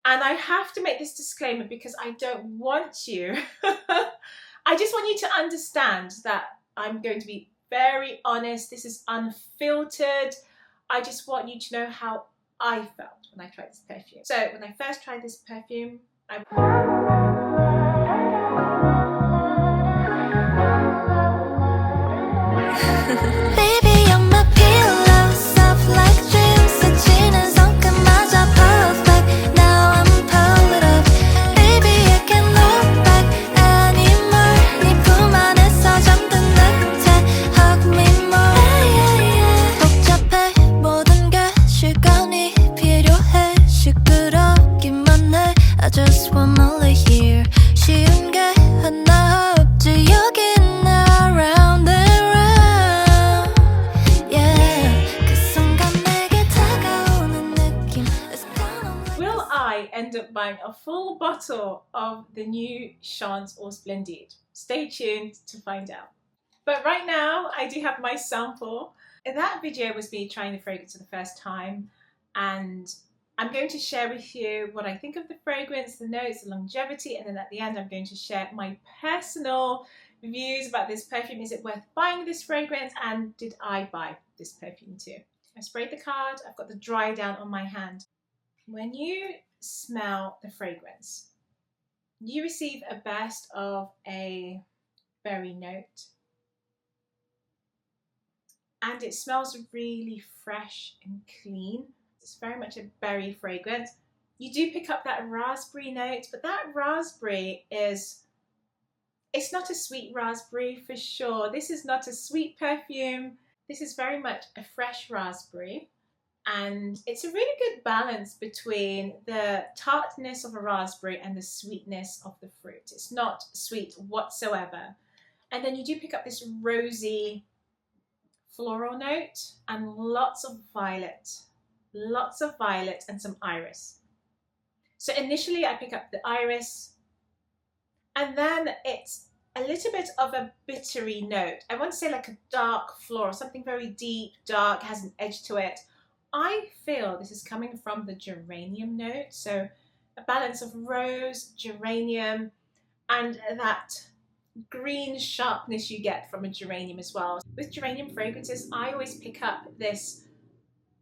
And I have to make this disclaimer because I don't want you, I just want you to understand that I'm going to be very honest. This is unfiltered. I just want you to know how I felt when I tried this perfume. So when I first tried this perfume, Baby, you're my pillow, soft like dreams. 스치는 손끝마저 perfect. Now I'm pulled up. Baby, I can't look back anymore. 네 품 안에서 잠든 듯해. Hug me more. 복잡해 모든 게 시간이 필요해. 시끄럽기만 해. I just wanna lay here. 쉬운 게 하나 없지 여긴 around and round. Yeah, 그 순간 내게 다가오는 느낌. It's gonna will I end up buying a full bottle of the new Chance Eau Splendide? Stay tuned to find out. But right now, I do have my sample. That video was me trying the fragrance for the first time, and I'm going to share with you what I think of the fragrance, the notes, the longevity, and then at the end I'm going to share my personal views about this perfume. Is it worth buying this fragrance, and did I buy this perfume too? I sprayed the card, I've got the dry down on my hand. When you smell the fragrance, you receive a burst of a berry note, and it smells really fresh and clean. It's very much a berry fragrance. You do pick up that raspberry note, but that raspberry it's not a sweet raspberry for sure. This is not a sweet perfume. This is very much a fresh raspberry, and it's a really good balance between the tartness of a raspberry and the sweetness of the fruit. It's not sweet whatsoever. And then you do pick up this rosy floral note and lots of violet and some iris. So initially I pick up the iris, and then it's a little bit of a bittery note. I want to say like a dark floral, something very deep, dark, has an edge to it. I feel this is coming from the geranium note, so a balance of rose, geranium, and that green sharpness you get from a geranium as well. With geranium fragrances, I always pick up this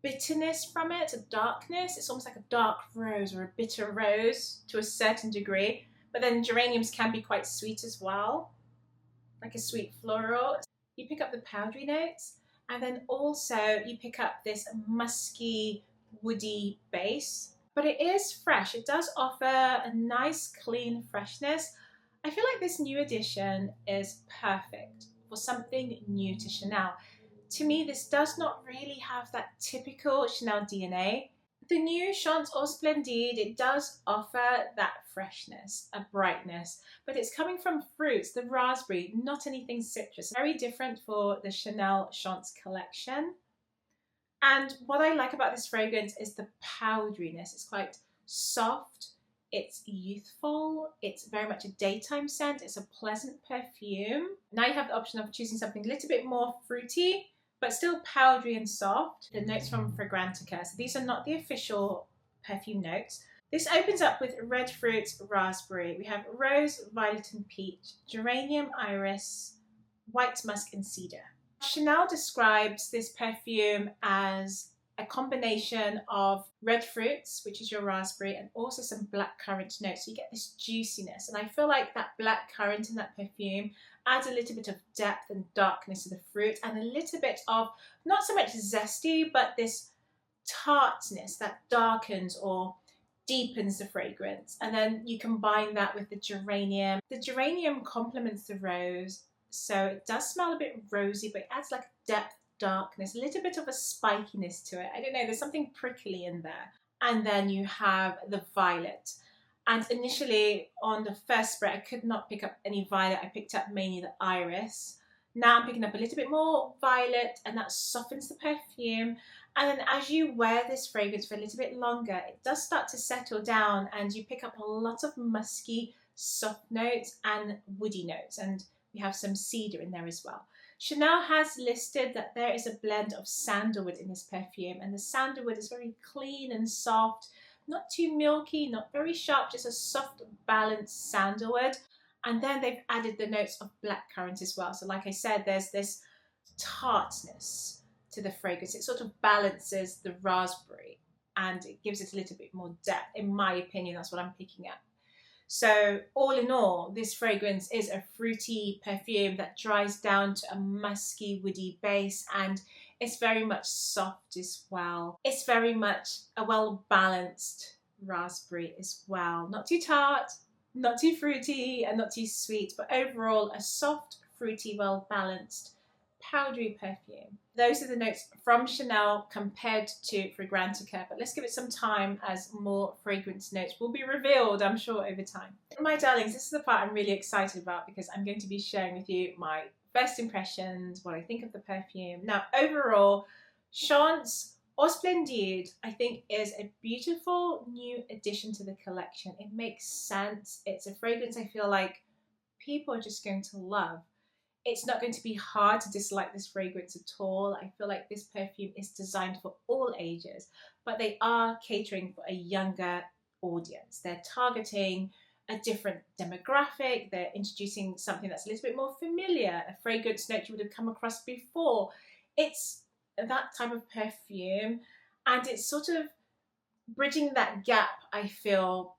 bitterness from it, a darkness. It's almost like a dark rose or a bitter rose to a certain degree, but then geraniums can be quite sweet as well, like a sweet floral. You pick up the powdery notes, and then also you pick up this musky, woody base, but it is fresh. It does offer a nice, clean freshness. I feel like this new edition is perfect for something new to Chanel. To me, this does not really have that typical Chanel DNA. The new Chance Eau Splendide, it does offer that freshness, a brightness, but it's coming from fruits, the raspberry, not anything citrus. Very different for the Chanel Chance collection. And what I like about this fragrance is the powderiness. It's quite soft, it's youthful, it's very much a daytime scent, it's a pleasant perfume. Now you have the option of choosing something a little bit more fruity, but still powdery and soft. The notes from Fragrantica. So these are not the official perfume notes. This opens up with red fruits, raspberry. We have rose, violet and peach, geranium, iris, white musk and cedar. Chanel describes this perfume as a combination of red fruits, which is your raspberry, and also some blackcurrant notes. So you get this juiciness. And I feel like that blackcurrant in that perfume adds a little bit of depth and darkness to the fruit, and a little bit of, not so much zesty, but this tartness that darkens or deepens the fragrance. And then you combine that with the geranium. The geranium complements the rose, so it does smell a bit rosy, but it adds like depth, darkness, a little bit of a spikiness to it. I don't know, there's something prickly in there. And then you have the violet. And initially on the first spray, I could not pick up any violet. I picked up mainly the iris. Now I'm picking up a little bit more violet, and that softens the perfume. And then as you wear this fragrance for a little bit longer, it does start to settle down, and you pick up a lot of musky, soft notes and woody notes. And we have some cedar in there as well. Chanel has listed that there is a blend of sandalwood in this perfume, and the sandalwood is very clean and soft, not too milky, not very sharp, just a soft, balanced sandalwood. And then they've added the notes of blackcurrant as well. So like I said, there's this tartness to the fragrance. It sort of balances the raspberry and it gives it a little bit more depth. In my opinion, that's what I'm picking up. So all in all, this fragrance is a fruity perfume that dries down to a musky, woody base, and it's very much soft as well. It's very much a well-balanced raspberry as well. Not too tart, not too fruity, and not too sweet, but overall a soft, fruity, well-balanced, powdery perfume. Those are the notes from Chanel compared to Fragrantica, but let's give it some time as more fragrance notes will be revealed, I'm sure, over time. My darlings, this is the part I'm really excited about because I'm going to be sharing with you my first impressions, what I think of the perfume. Now, overall, Chance Eau Splendide, I think, is a beautiful new addition to the collection. It makes sense. It's a fragrance I feel like people are just going to love. It's not going to be hard to dislike this fragrance at all. I feel like this perfume is designed for all ages, but they are catering for a younger audience. They're targeting a different demographic. They're introducing something that's a little bit more familiar, a fragrance note you would have come across before. It's that type of perfume, and it's sort of bridging that gap, I feel,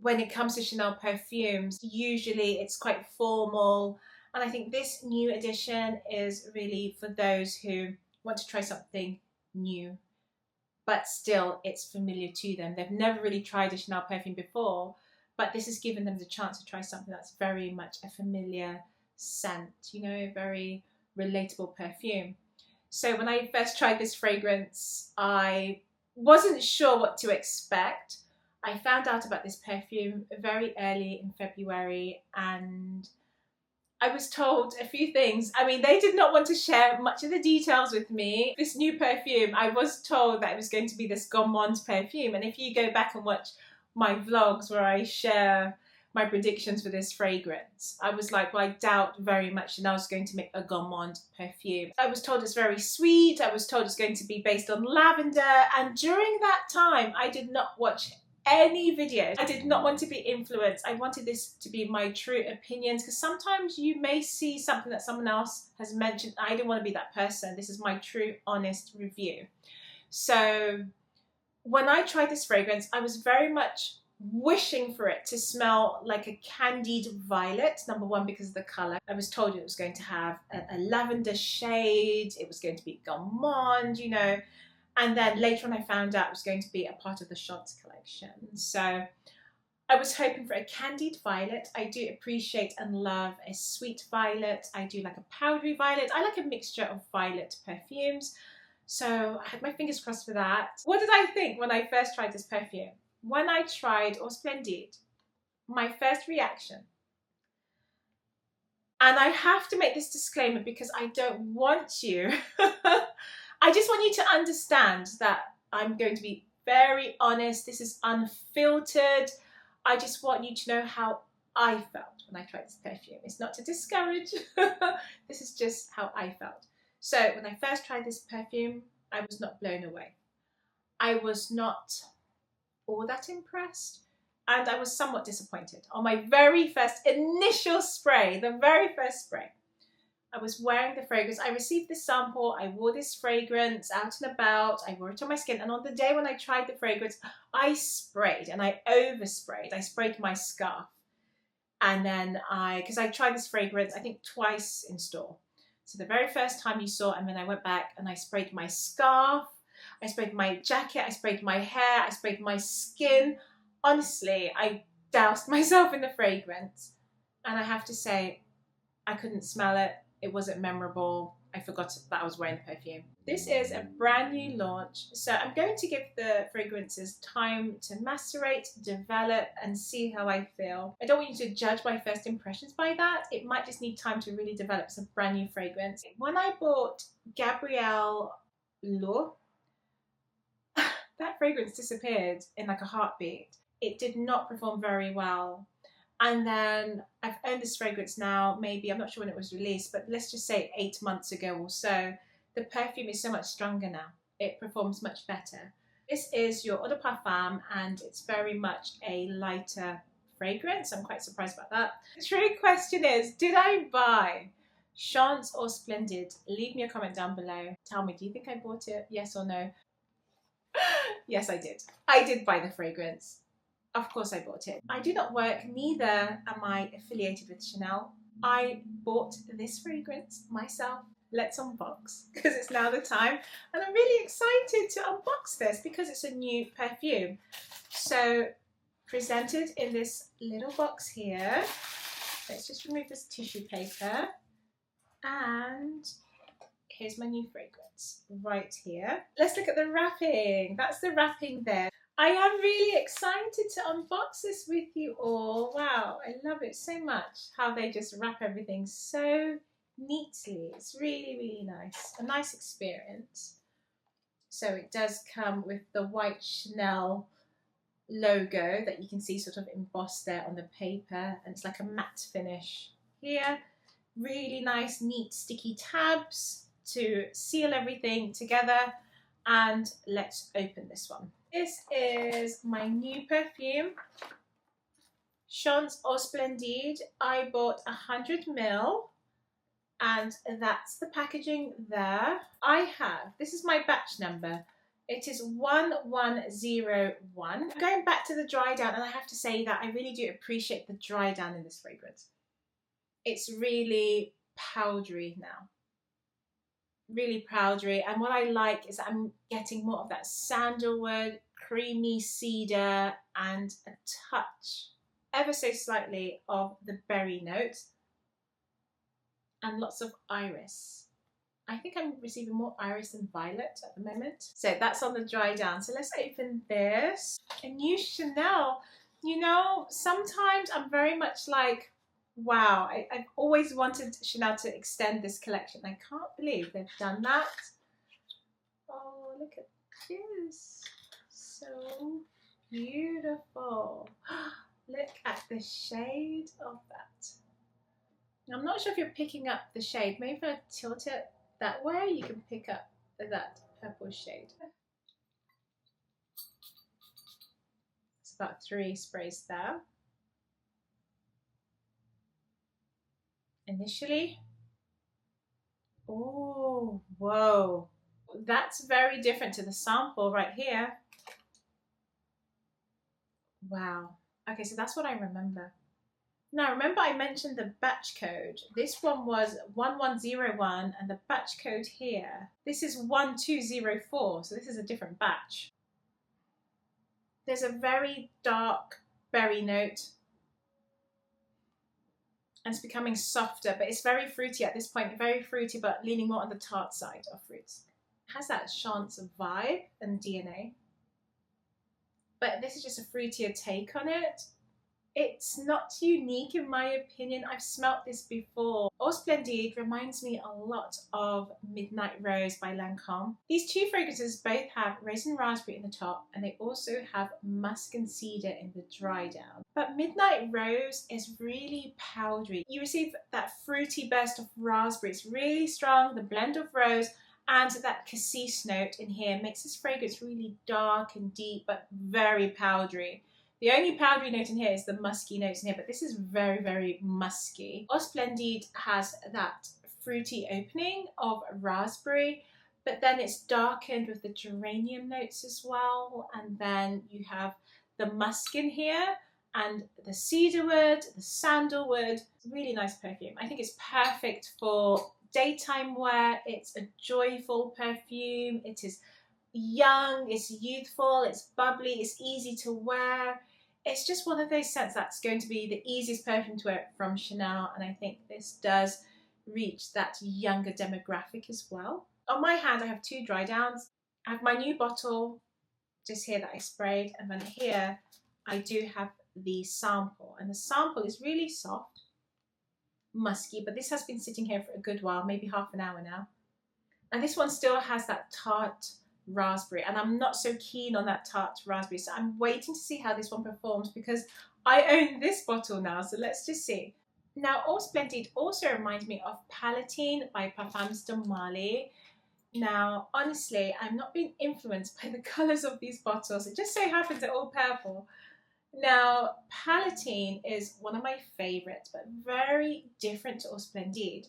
when it comes to Chanel perfumes. Usually it's quite formal, and I think this new edition is really for those who want to try something new, but still it's familiar to them. They've never really tried a Chanel perfume before, but this has given them the chance to try something that's very much a familiar scent, you know, a very relatable perfume. So when I first tried this fragrance, I wasn't sure what to expect. I found out about this perfume very early in February, and I was told a few things. I mean, they did not want to share much of the details with me. This new perfume, I was told that it was going to be this gourmand perfume. And if you go back and watch my vlogs where I share my predictions for this fragrance, I was like, well, I doubt very much Chanel's going to make a gourmand perfume. I was told it's very sweet. I was told it's going to be based on lavender. And during that time, I did not watch any videos. I did not want to be influenced. I wanted this to be my true opinions, because sometimes you may see something that someone else has mentioned. I didn't want to be that person. This is my true, honest review. So when I tried this fragrance, I was very much wishing for it to smell like a candied violet. Number one, because of the color. I was told it was going to have a lavender shade. It was going to be gourmand, you know. And then later on I found out it was going to be a part of the Chance collection. So I was hoping for a candied violet. I do appreciate and love a sweet violet. I do like a powdery violet. I like a mixture of violet perfumes. So I had my fingers crossed for that. What did I think when I first tried this perfume? When I tried Eau Splendide, my first reaction, and I have to make this disclaimer because I don't want you I just want you to understand that I'm going to be very honest. This is unfiltered. I just want you to know how I felt when I tried this perfume. It's not to discourage. This is just how I felt. So when I first tried this perfume, I was not blown away. I was not all that impressed, and I was somewhat disappointed. On my very first initial spray, the very first spray, I was wearing the fragrance. I received this sample. I wore this fragrance out and about. I wore it on my skin. And on the day when I tried the fragrance, I sprayed, and I oversprayed. I sprayed my scarf. And then because I tried this fragrance, I think twice in store. So the very first time you saw it, and then I went back and I sprayed my scarf. I sprayed my jacket. I sprayed my hair. I sprayed my skin. Honestly, I doused myself in the fragrance. And I have to say, I couldn't smell it. It wasn't memorable. I forgot that I was wearing the perfume. This is a brand new launch, so I'm going to give the fragrances time to macerate, develop, and see how I feel. I don't want you to judge my first impressions by that. It might just need time to really develop. It's a brand new fragrance. When I bought Gabrielle Lo, that fragrance disappeared in like a heartbeat. It did not perform very well. And then I've owned this fragrance now, maybe, I'm not sure when it was released, but let's just say 8 months ago or so. The perfume is so much stronger now. It performs much better. This is your eau de parfum, and it's very much a lighter fragrance. I'm quite surprised about that. The true question is, did I buy Chance Eau Splendide? Leave me a comment down below. Tell me, do you think I bought it? Yes or no? Yes, I did. I did buy the fragrance. Of course I bought it. I do not work, neither am I affiliated with Chanel. I bought this fragrance myself. Let's unbox, because it's now the time, and I'm really excited to unbox this because it's a new perfume. So presented in this little box here. Let's just remove this tissue paper, and here's my new fragrance right here. Let's look at the wrapping. That's the wrapping there. I am really excited to unbox this with you all. Wow, I love it so much how they just wrap everything so neatly. It's really, really nice. A nice experience. So it does come with the white Chanel logo that you can see sort of embossed there on the paper, and it's like a matte finish here. Really nice, neat, sticky tabs to seal everything together. And let's open this one. This is my new perfume, Chance Eau Splendide. I bought 100 ml. And that's the packaging there. This is my batch number. It is 1101. Going back to the dry down, and I have to say that I really do appreciate the dry down in this fragrance. It's really powdery now. Really powdery. And what I like is that I'm getting more of that sandalwood, creamy cedar, and a touch, ever so slightly, of the berry notes. And lots of iris. I think I'm receiving more iris than violet at the moment. So that's on the dry down. So let's open this. A new Chanel. You know, sometimes I'm very much like, wow, I've always wanted Chanel to extend this collection. I can't believe they've done that. Oh, look at this. So beautiful. Look at the shade of that. I'm not sure if you're picking up the shade. Maybe if I tilt it that way, you can pick up that purple shade. It's about 3 sprays there. Initially. Oh, whoa. That's very different to the sample right here. Wow. Okay, so that's what I remember. Now, remember I mentioned the batch code. This one was 1101, and the batch code here, this is 1204, so this is a different batch. There's a very dark berry note, and it's becoming softer, but it's very fruity at this point, very fruity, but leaning more on the tart side of fruits. It has that Chance vibe and DNA, but this is just a fruitier take on it. It's not unique in my opinion. I've smelt this before. Eau Splendide reminds me a lot of Midnight Rose by Lancôme. These two fragrances both have raisin raspberry in the top, and they also have musk and cedar in the dry down. But Midnight Rose is really powdery. You receive that fruity burst of raspberry. It's really strong, the blend of rose, and that cassis note in here makes this fragrance really dark and deep, but very powdery. The only powdery note in here is the musky notes in here, but this is very, very musky. Eau Splendide has that fruity opening of raspberry, but then it's darkened with the geranium notes as well. And then you have the musk in here and the cedarwood, the sandalwood. Really nice perfume. I think it's perfect for daytime wear. It's a joyful perfume. It is young, it's youthful, it's bubbly, it's easy to wear. It's just one of those scents that's going to be the easiest perfume to wear from Chanel, and I think this does reach that younger demographic as well. On my hand I have 2 dry downs. I have my new bottle just here that I sprayed, and then here I do have the sample, and the sample is really soft, musky, but this has been sitting here for a good while, maybe half an hour now, and this one still has that tart raspberry, and I'm not so keen on that tart raspberry, so I'm waiting to see how this one performs because I own this bottle now. So let's just see. Now, Eau Splendide also reminds me of Palatine by Parfums de Marly. Now, honestly, I'm not being influenced by the colours of these bottles. It just so happens they're all purple. Now, Palatine is one of my favourites, but very different to Eau Splendide.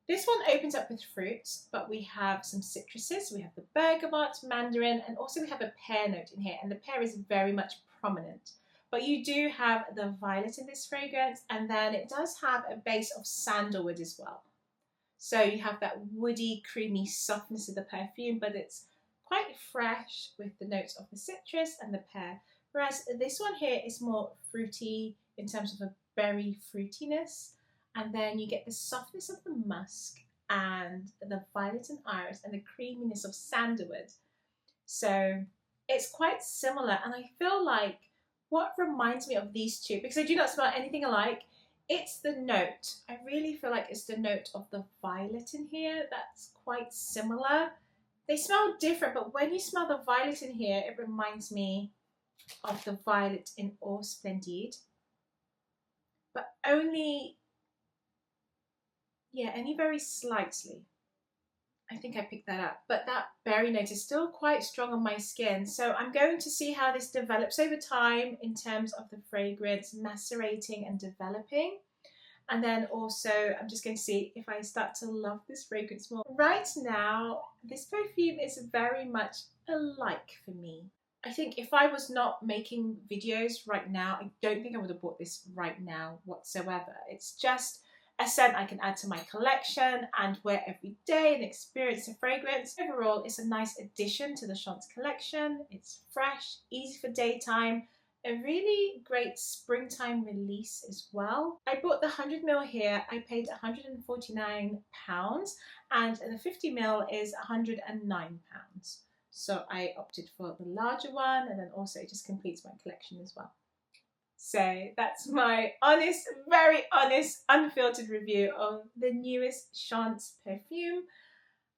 This one opens up with fruits, but we have some citruses. We have the bergamot, mandarin, and also we have a pear note in here, and the pear is very much prominent. But you do have the violet in this fragrance, and then it does have a base of sandalwood as well. So you have that woody, creamy softness of the perfume, but it's quite fresh with the notes of the citrus and the pear. Whereas this one here is more fruity in terms of a berry fruitiness. And then you get the softness of the musk and the violet and iris and the creaminess of sandalwood. So it's quite similar. And I feel like what reminds me of these two, because I do not smell anything alike, it's the note. I really feel like it's the note of the violet in here that's quite similar. They smell different, but when you smell the violet in here, it reminds me of the violet in Eau Splendide. But only very slightly. I think I picked that up. But that berry note is still quite strong on my skin. So I'm going to see how this develops over time in terms of the fragrance macerating and developing. And then also I'm just going to see if I start to love this fragrance more. Right now, this perfume is very much a like for me. I think if I was not making videos right now, I don't think I would have bought this right now whatsoever. It's just a scent I can add to my collection and wear every day and experience the fragrance. Overall, it's a nice addition to the Chance collection. It's fresh, easy for daytime, a really great springtime release as well. I bought the 100ml here. I paid £149 and the 50ml is £109. So I opted for the larger one, and then also it just completes my collection as well. So that's my honest, very honest, unfiltered review of the newest Chance perfume.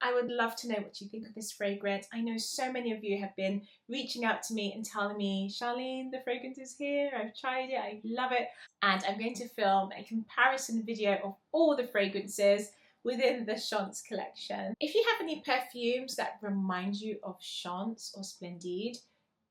I would love to know what you think of this fragrance. I know so many of you have been reaching out to me and telling me, Charlene, the fragrance is here, I've tried it, I love it. And I'm going to film a comparison video of all the fragrances within the Chance collection. If you have any perfumes that remind you of Chance or Splendide,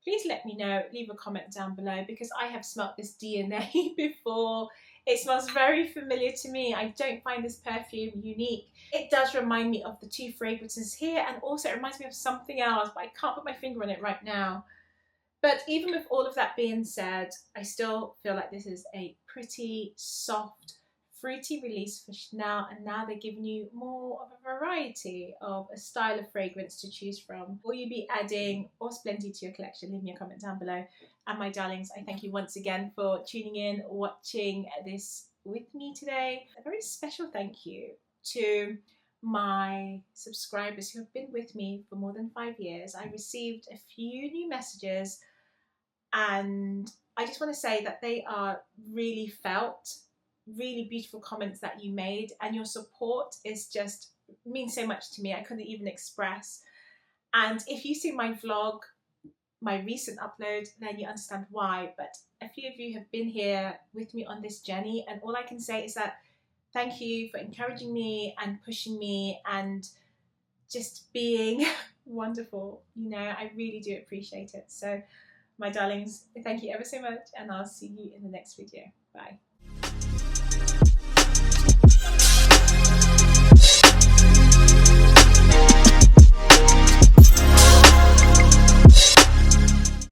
please let me know, leave a comment down below, because I have smelt this DNA before. It smells very familiar to me. I don't find this perfume unique. It does remind me of the two fragrances here, and also it reminds me of something else, but I can't put my finger on it right now. But even with all of that being said, I still feel like this is a pretty soft, fruity release for Chanel, and now they're giving you more of a variety of a style of fragrance to choose from. Will you be adding Eau Splendide to your collection? Leave me a comment down below. And my darlings, I thank you once again for tuning in, watching this with me today. A very special thank you to my subscribers who have been with me for more than 5 years. I received a few new messages, and I just want to say that they are really felt, really beautiful comments that you made, and your support is just means so much to me. I couldn't even express. And if you see my vlog, my recent upload, then you understand why. But a few of you have been here with me on this journey, and all I can say is that thank you for encouraging me and pushing me and just being wonderful. You know, I really do appreciate it. So my darlings, thank you ever so much, and I'll see you in the next video. Bye.